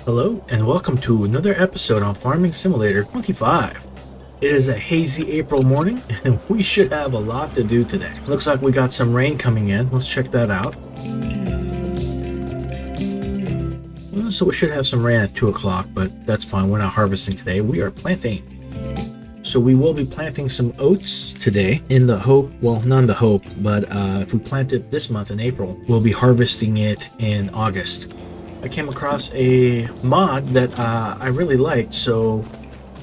Hello and welcome to another episode on Farming Simulator 25. It is a hazy April morning and we should have a lot to do today. Looks like we got some rain coming in. Let's check that out. So we should have some rain at 2 o'clock, but that's fine. We're not harvesting today. We are planting. So we will be planting some oats today in the hope, well, not in the hope, but if we plant it this month in April, we'll be harvesting it in August. I came across a mod that I really liked, so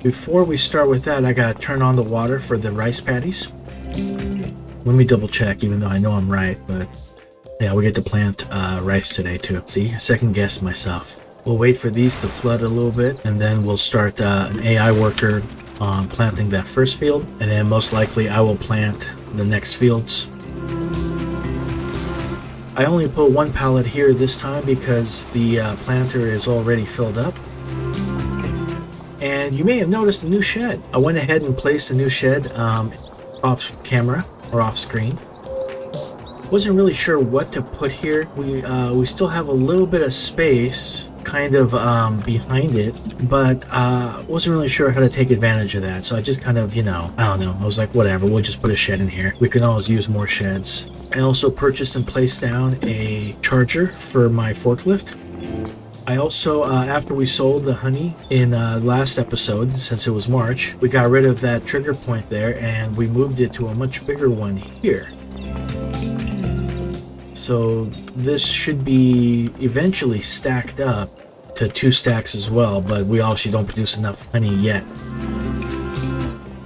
before we start with that, I gotta turn on the water for the rice paddies. Let me double check, even though I know I'm right, but yeah, we get to plant rice today too. See, second guess myself. We'll wait for these to flood a little bit, and then we'll start an AI worker on planting that first field, and then most likely I will plant the next fields. I only put one pallet here this time because the planter is already filled up. And you may have noticed a new shed. I went ahead and placed a new shed off camera or off screen. Wasn't really sure what to put here. We still have a little bit of space kind of behind it, but wasn't really sure how to take advantage of that. So I just kind of, I don't know. I was like, whatever, we'll just put a shed in here. We can always use more sheds. I also purchased and placed down a charger for my forklift. I also, after we sold the honey in last episode, since it was March, we got rid of that trigger point there and we moved it to a much bigger one here. So this should be eventually stacked up to 2 stacks as well, but we obviously don't produce enough honey yet.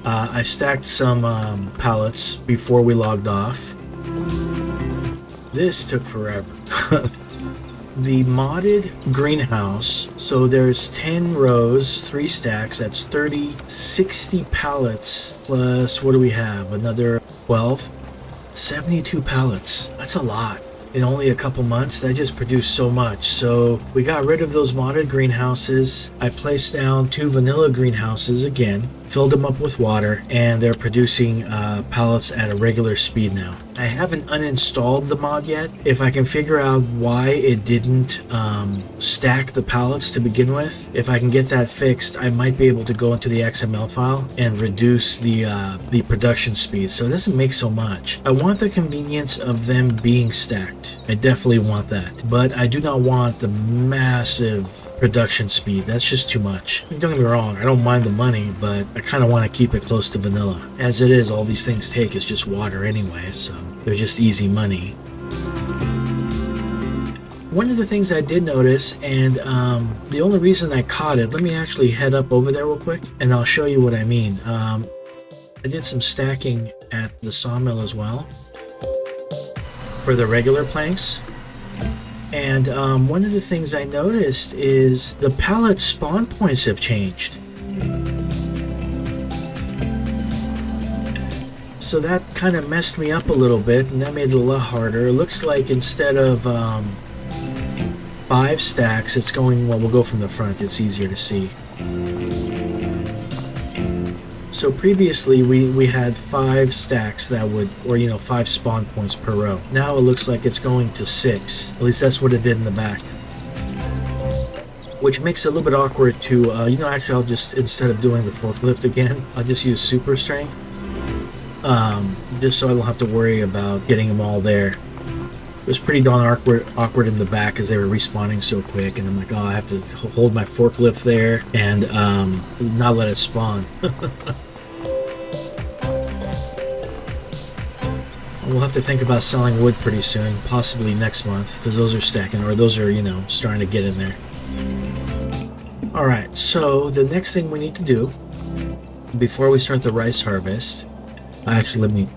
I stacked some pallets before we logged off. This took forever. The modded greenhouse, so there's 10 rows, 3 stacks, that's 30, 60 pallets, plus what do we have, another 12, 72 pallets. That's a lot. In only a couple months, that just produced so much. So we got rid of those modded greenhouses. I placed down 2 vanilla greenhouses again, filled them up with water, and they're producing pallets at a regular speed now. I haven't uninstalled the mod yet. If I can figure out why it didn't stack the pallets to begin with, if I can get that fixed, I might be able to go into the XML file and reduce the production speed so it doesn't make so much. I want the convenience of them being stacked. I definitely want that, but I do not want the massive production speed. That's just too much. Don't get me wrong, I don't mind the money, but I kind of want to keep it close to vanilla. As it is, all these things take is just water anyway, so they're just easy money. One of the things I did notice, and the only reason I caught it, let me actually head up over there real quick and I'll show you what I mean. I did some stacking at the sawmill as well for the regular planks. And one of the things I noticed is the pallet spawn points have changed. So that kind of messed me up a little bit, and that made it a lot harder. It looks like instead of 5 stacks, it's going, well, we'll go from the front, it's easier to see. So previously we had 5 stacks that would, or 5 spawn points per row. Now it looks like it's going to 6. At least that's what it did in the back. Which makes it a little bit awkward to, actually I'll just, instead of doing the forklift again, I'll just use super strength. Just so I don't have to worry about getting them all there. It was pretty darn awkward in the back as they were respawning so quick, and I'm like, oh, I have to hold my forklift there and not let it spawn. We'll have to think about selling wood pretty soon, possibly next month, because those are stacking, or those are, starting to get in there. Alright, so the next thing we need to do, before we start the rice harvest, actually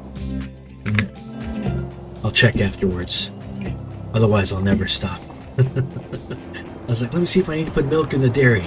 I'll check afterwards. Otherwise, I'll never stop. I was like, let me see if I need to put milk in the dairy.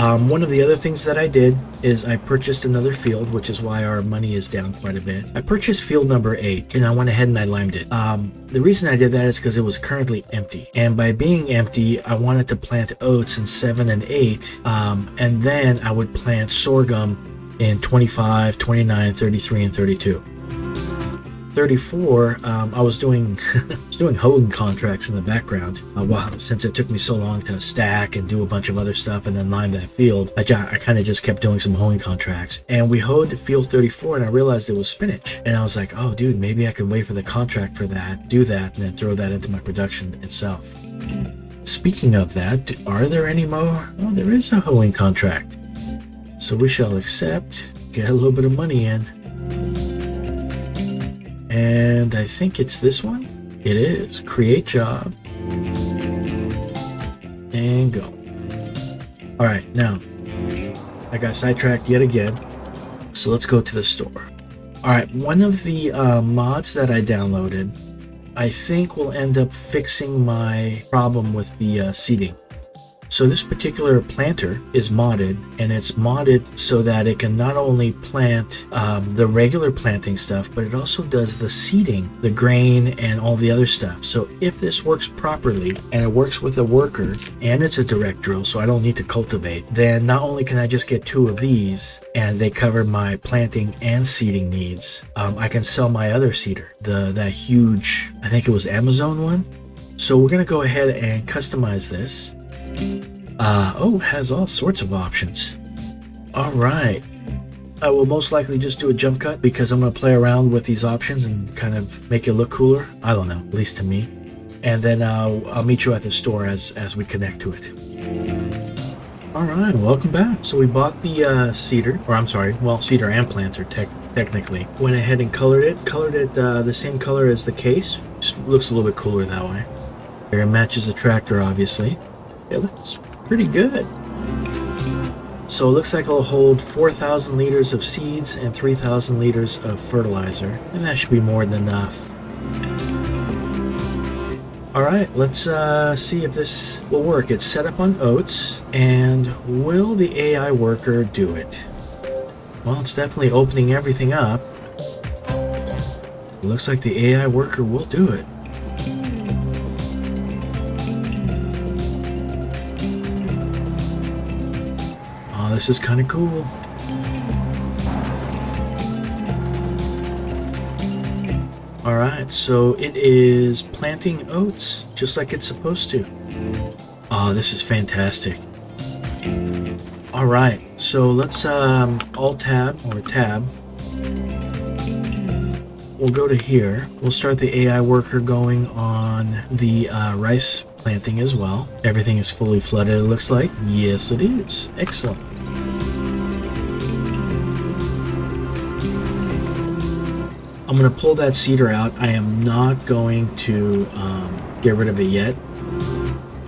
One of the other things that I did is I purchased another field, which is why our money is down quite a bit. I purchased field number 8, and I went ahead and I limed it. The reason I did that is because it was currently empty. And by being empty, I wanted to plant oats in 7 and 8, and then I would plant sorghum in 25, 29, 33, and 32. 34, I was doing doing hoeing contracts in the background. Well, since it took me so long to stack and do a bunch of other stuff and then line that field, I kind of just kept doing some hoeing contracts. And we hoed field 34, and I realized it was spinach. And I was like, oh, dude, maybe I can wait for the contract for that, do that, and then throw that into my production itself. Speaking of that, are there any more? Oh, there is a hoeing contract. So we shall accept, get a little bit of money in. And I think it's this one. It is. Create job. And go. All right, now I got sidetracked yet again. So let's go to the store. All right, one of the mods that I downloaded, I think will end up fixing my problem with the seeding. So this particular planter is modded, and it's modded so that it can not only plant the regular planting stuff, but it also does the seeding, the grain, and all the other stuff. So if this works properly, and it works with a worker, and it's a direct drill, so I don't need to cultivate, then not only can I just get 2 of these, and they cover my planting and seeding needs, I can sell my other seeder, that huge, I think it was Amazon one. So we're gonna go ahead and customize this. Oh, it has all sorts of options. All right. I will most likely just do a jump cut because I'm going to play around with these options and kind of make it look cooler. I don't know, at least to me. And then I'll meet you at the store as we connect to it. All right, welcome back. So we bought the cedar, or I'm sorry, well, cedar and planter technically. Went ahead and colored it the same color as the case. Just looks a little bit cooler that way. It matches the tractor, obviously. It looks pretty good. So it looks like it'll hold 4,000 liters of seeds and 3,000 liters of fertilizer, and that should be more than enough. All right, let's see if this will work. It's set up on Oats, and will the AI worker do it? Well, it's definitely opening everything up. It looks like the AI worker will do it. This is kind of cool. All right, so it is planting oats just like it's supposed to. Oh, this is fantastic. All right, so let's alt tab or tab. We'll go to here. We'll start the AI worker going on the rice planting as well. Everything is fully flooded, it looks like. Yes, it is. Excellent. I'm going to pull that cedar out. I am not going to get rid of it yet.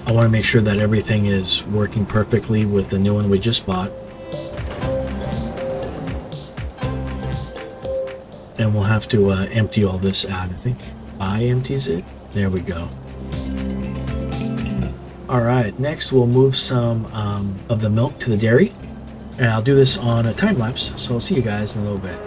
I want to make sure that everything is working perfectly with the new one we just bought. And we'll have to empty all this out. I think I empties it. There we go. Alright, next we'll move some of the milk to the dairy. And I'll do this on a time lapse, so I'll see you guys in a little bit.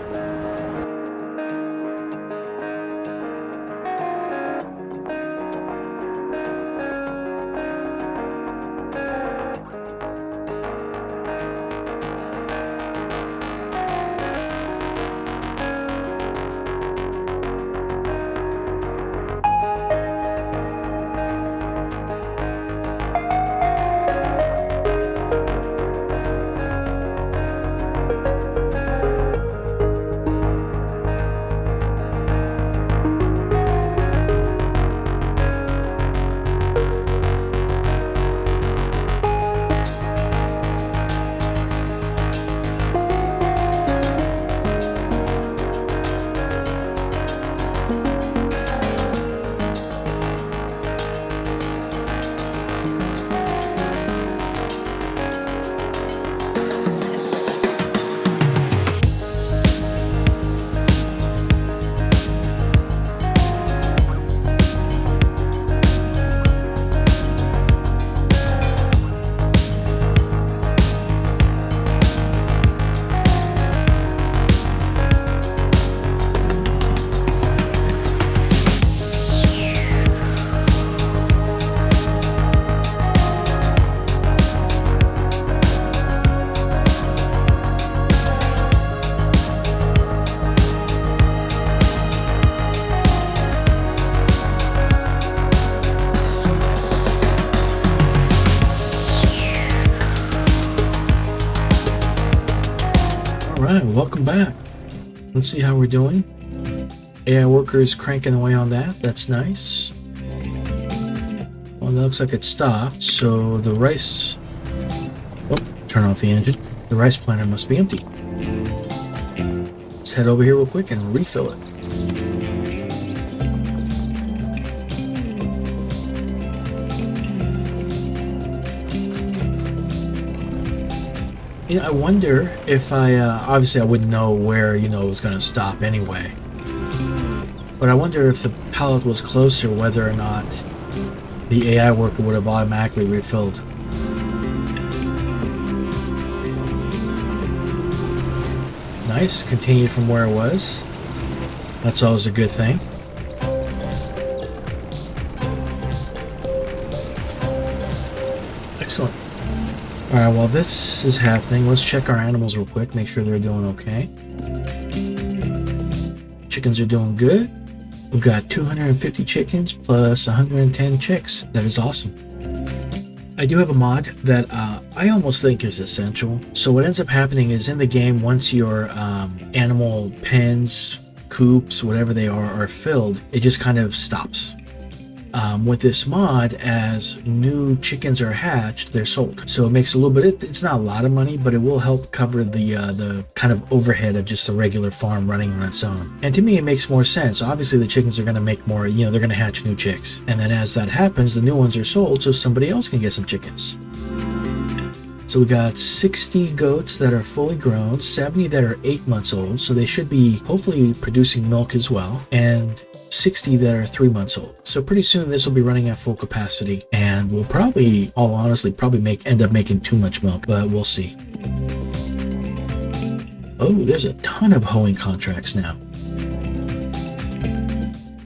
Alright, welcome back. Let's see how we're doing. AI worker is cranking away on that. That's nice. Well, that looks like it stopped, so the rice... Oh, turn off the engine. The rice planter must be empty. Let's head over here real quick and refill it. I wonder if obviously I wouldn't know where, it was going to stop anyway. But I wonder if the pallet was closer, whether or not the AI worker would have automatically refilled. Nice, continued from where it was. That's always a good thing. Excellent. Alright, while this is happening, let's check our animals real quick, make sure they're doing okay. Chickens are doing good. We've got 250 chickens plus 110 chicks. That is awesome. I do have a mod that I almost think is essential. So what ends up happening is in the game, once your animal pens, coops, whatever they are filled, it just kind of stops. With this mod, as new chickens are hatched, they're sold. So it makes a little bit, it's not a lot of money, but it will help cover the kind of overhead of just a regular farm running on its own. And to me, it makes more sense. Obviously, the chickens are going to make more, they're going to hatch new chicks. And then as that happens, the new ones are sold so somebody else can get some chickens. So we got 60 goats that are fully grown, 70 that are 8 months old, so they should be hopefully producing milk as well, and 60 that are 3 months old. So pretty soon this will be running at full capacity, and we'll probably, all honestly, end up making too much milk, but we'll see. Oh, there's a ton of hoeing contracts now.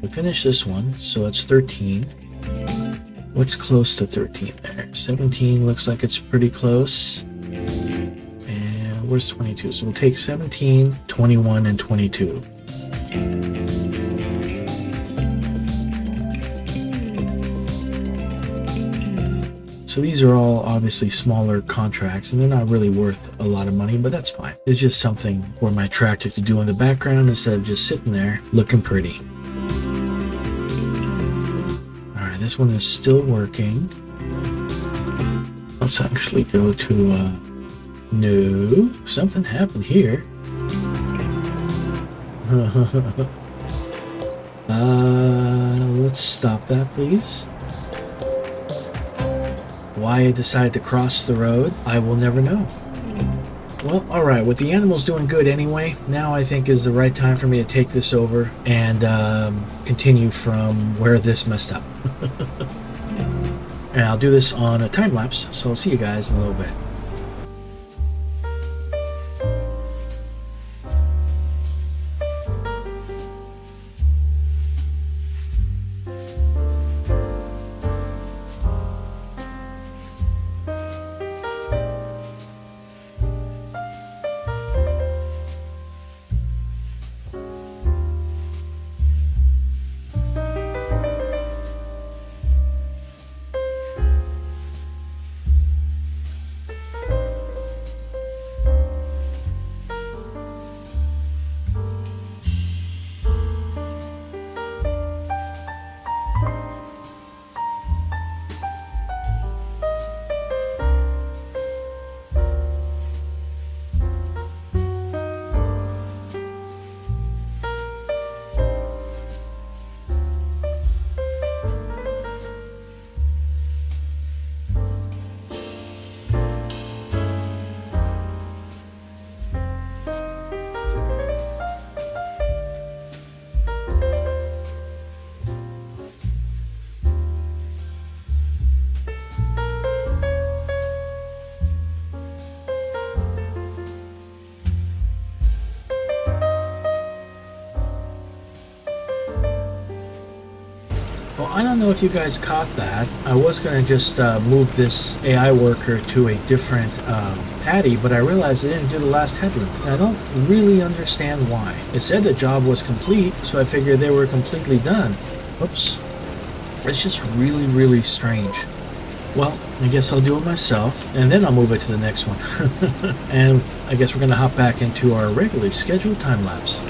We finished this one, so it's 13. What's close to 13 there? 17 looks like it's pretty close. And where's 22? So we'll take 17, 21, and 22. So these are all obviously smaller contracts, and they're not really worth a lot of money, but that's fine. It's just something for my tractor to do in the background instead of just sitting there looking pretty. Alright, this one is still working. Let's actually go to, no, something happened here. Let's stop that, please. Why I decided to cross the road, I will never know. Well, alright, with the animals doing good anyway, now I think is the right time for me to take this over and continue from where this messed up. And I'll do this on a time lapse, so I'll see you guys in a little bit. Well, I don't know if you guys caught that. I was going to just move this AI worker to a different paddy, but I realized it didn't do the last headland. And I don't really understand why. It said the job was complete, so I figured they were completely done. Oops. It's just really, really strange. Well, I guess I'll do it myself, and then I'll move it to the next one. And I guess we're going to hop back into our regularly scheduled time lapse.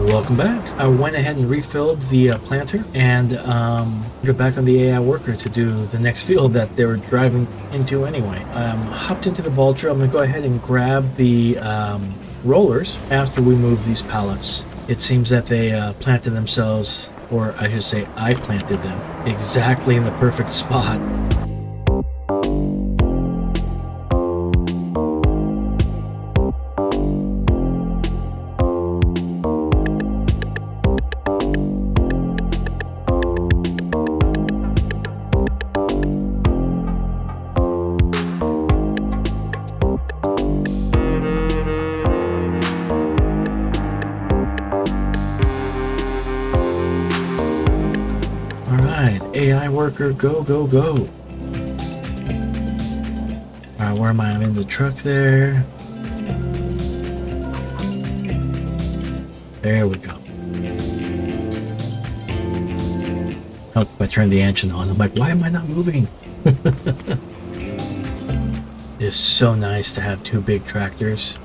Welcome back. I went ahead and refilled the planter and put it back on the AI worker to do the next field that they were driving into anyway. Hopped into the Vulture. I'm going to go ahead and grab the rollers after we move these pallets. It seems that they planted themselves, or I should say I planted them, exactly in the perfect spot. AI worker, go, go, go. Alright, where am I? I'm in the truck there. There we go. Oh, if I turn the engine on, I'm like, why am I not moving? It's so nice to have two big tractors.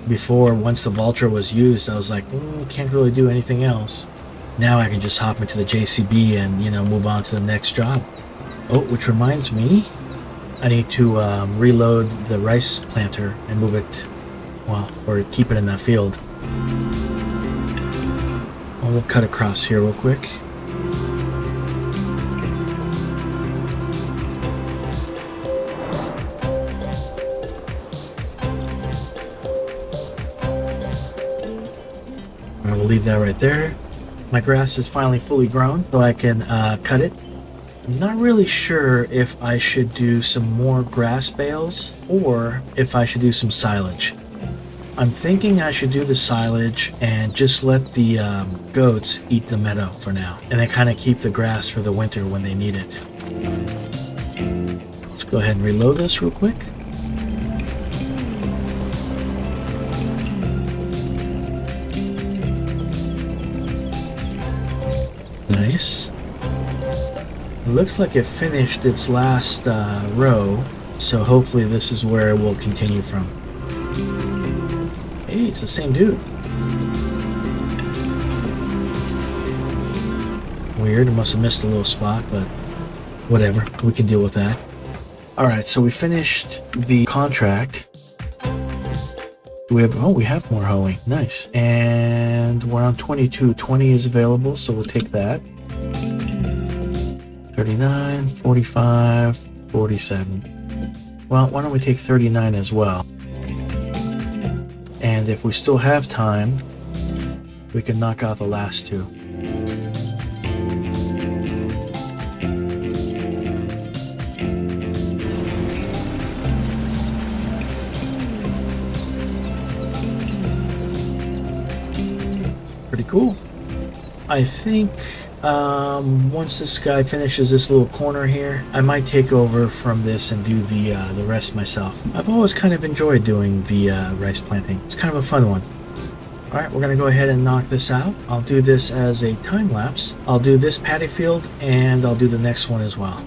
Before, once the Vulture was used, I was like, can't really do anything else. Now I can just hop into the JCB and, move on to the next job. Oh, which reminds me, I need to reload the rice planter and move it, or keep it in that field. We'll cut across here real quick. I will leave that right there. My grass is finally fully grown, so I can cut it. I'm not really sure if I should do some more grass bales or if I should do some silage. I'm thinking I should do the silage and just let the goats eat the meadow for now, and then kind of keep the grass for the winter when they need it. Let's go ahead and reload this real quick. Nice. It looks like it finished its last row, so hopefully this is where it will continue from. Hey, it's the same dude. Weird, I must have missed a little spot, but whatever, we can deal with that. Alright, so we finished the contract. We have more hoeing. Nice. And we're on 22. 20 is available, so we'll take that. 39, 45, 47. Well, why don't we take 39 as well? And if we still have time, we can knock out the last two. Pretty cool. I think once this guy finishes this little corner here, I might take over from this and do the rest myself. I've always kind of enjoyed doing the rice planting. It's kind of a fun one. Alright, we're going to go ahead and knock this out. I'll do this as a time lapse. I'll do this paddy field and I'll do the next one as well.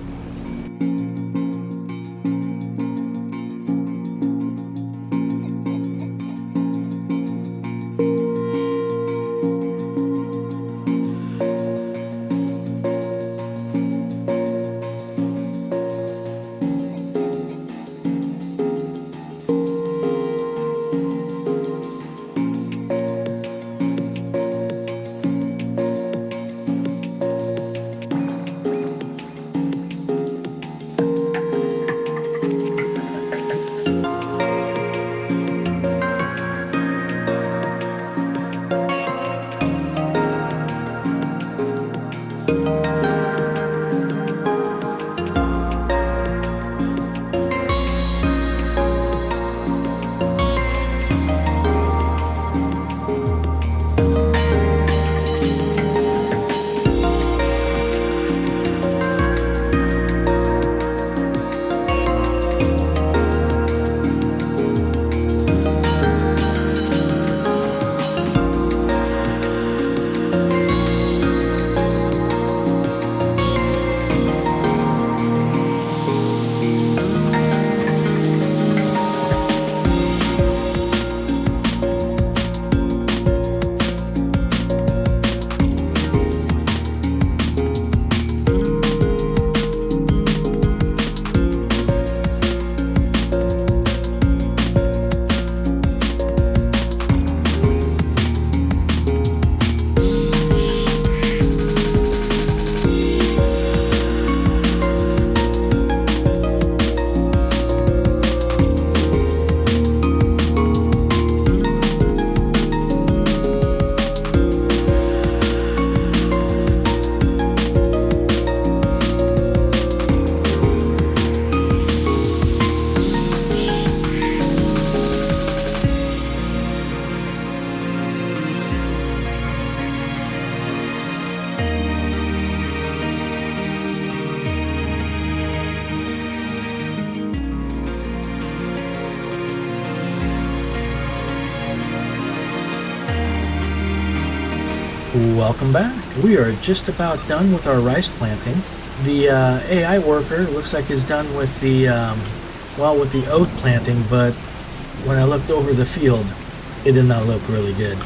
Welcome back. We are just about done with our rice planting. The AI worker looks like is done with the with the oat planting, but when I looked over the field, it did not look really good.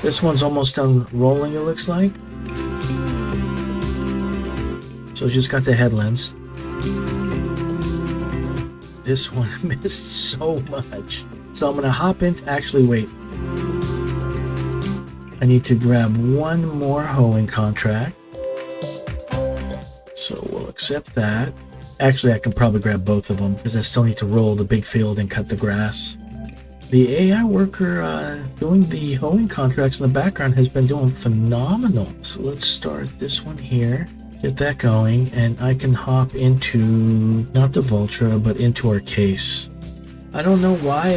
This one's almost done rolling, it looks like. So it's just got the headlands. This one missed so much. So I'm gonna hop in. Actually, wait. I need to grab one more hoeing contract. So we'll accept that. Actually, I can probably grab both of them because I still need to roll the big field and cut the grass. The AI worker doing the hoeing contracts in the background has been doing phenomenal. So let's start this one here. Get that going, and I can hop into, not the Vultra, but into our case. I don't know why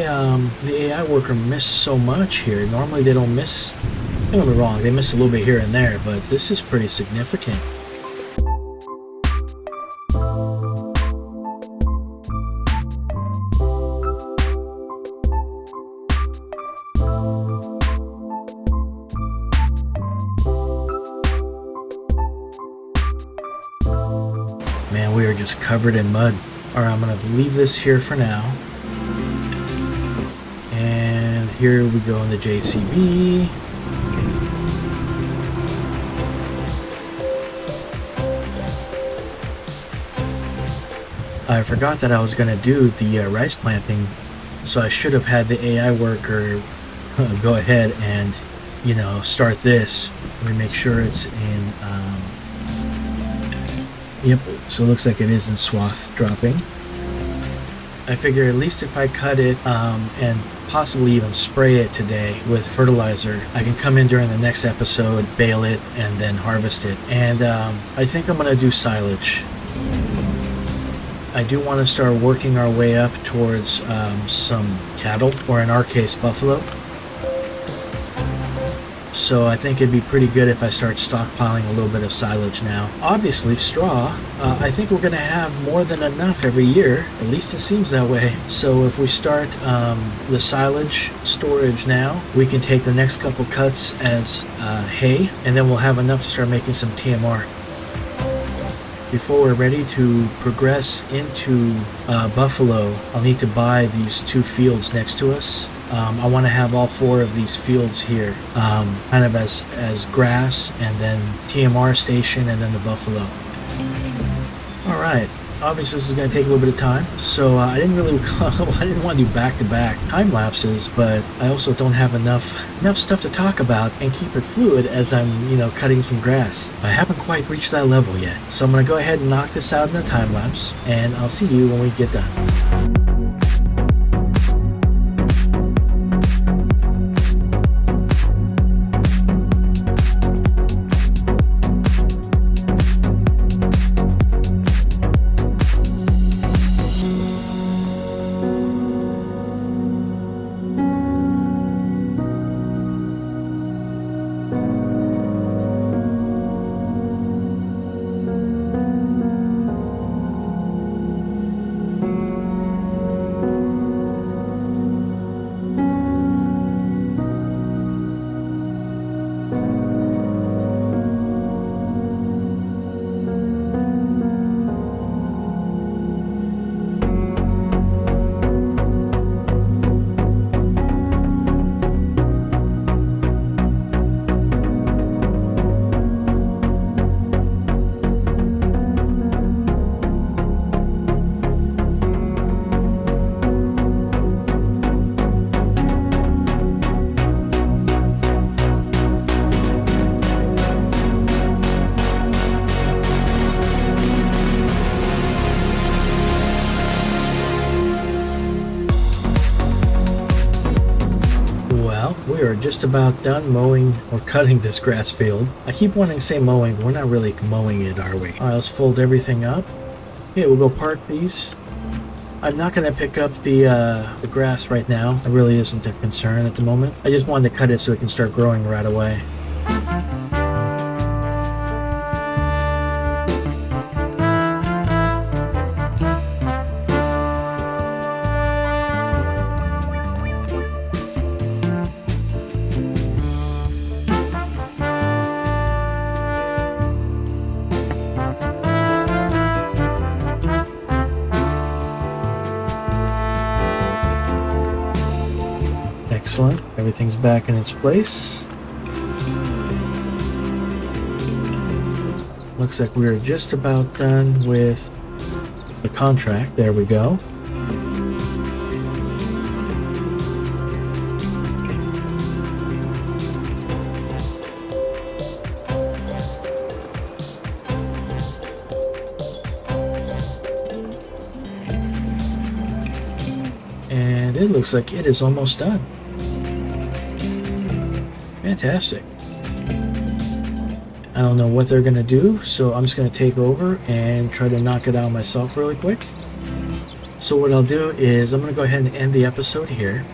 the AI worker missed so much here. Normally they don't miss, don't get me wrong, they miss a little bit here and there, but this is pretty significant. Man, we are just covered in mud. Alright, I'm going to leave this here for now. And here we go in the JCB. I forgot that I was going to do the rice planting, so I should have had the AI worker go ahead and, start this. Let me make sure it's in... Yep, so it looks like it is in swath dropping. I figure at least if I cut it and possibly even spray it today with fertilizer, I can come in during the next episode, bale it, and then harvest it. And I think I'm going to do silage. I do want to start working our way up towards some cattle, or in our case, buffalo. So I think it'd be pretty good if I start stockpiling a little bit of silage now. Obviously, straw, I think we're going to have more than enough every year. At least it seems that way. So if we start the silage storage now, we can take the next couple cuts as hay, and then we'll have enough to start making some TMR. Before we're ready to progress into buffalo, I'll need to buy these 2 fields next to us. I want to have all 4 of these fields here, kind of as grass, and then TMR station, and then the buffalo. Alright, obviously this is going to take a little bit of time, so I didn't want to do back-to-back time lapses, but I also don't have enough stuff to talk about and keep it fluid as I'm, cutting some grass. I haven't quite reached that level yet, so I'm going to go ahead and knock this out in a time lapse, and I'll see you when we get done. We are just about done mowing or cutting this grass field. I keep wanting to say mowing, but we're not really mowing it, are we? Alright, let's fold everything up. Okay, we'll go park these. I'm not going to pick up the grass right now. It really isn't a concern at the moment. I just wanted to cut it so it can start growing right away. Excellent. Everything's back in its place. Looks like we're just about done with the contract. There we go. And it looks like it is almost done. Fantastic. I don't know what they're going to do, so I'm just going to take over and try to knock it out myself really quick. So what I'll do is I'm going to go ahead and end the episode here.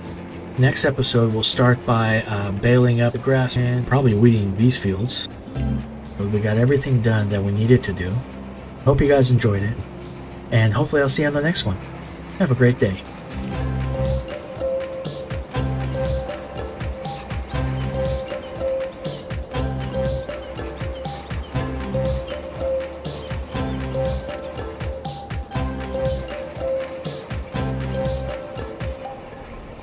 Next episode, we'll start by baling up the grass and probably weeding these fields. But we got everything done that we needed to do. Hope you guys enjoyed it, and hopefully I'll see you on the next one. Have a great day.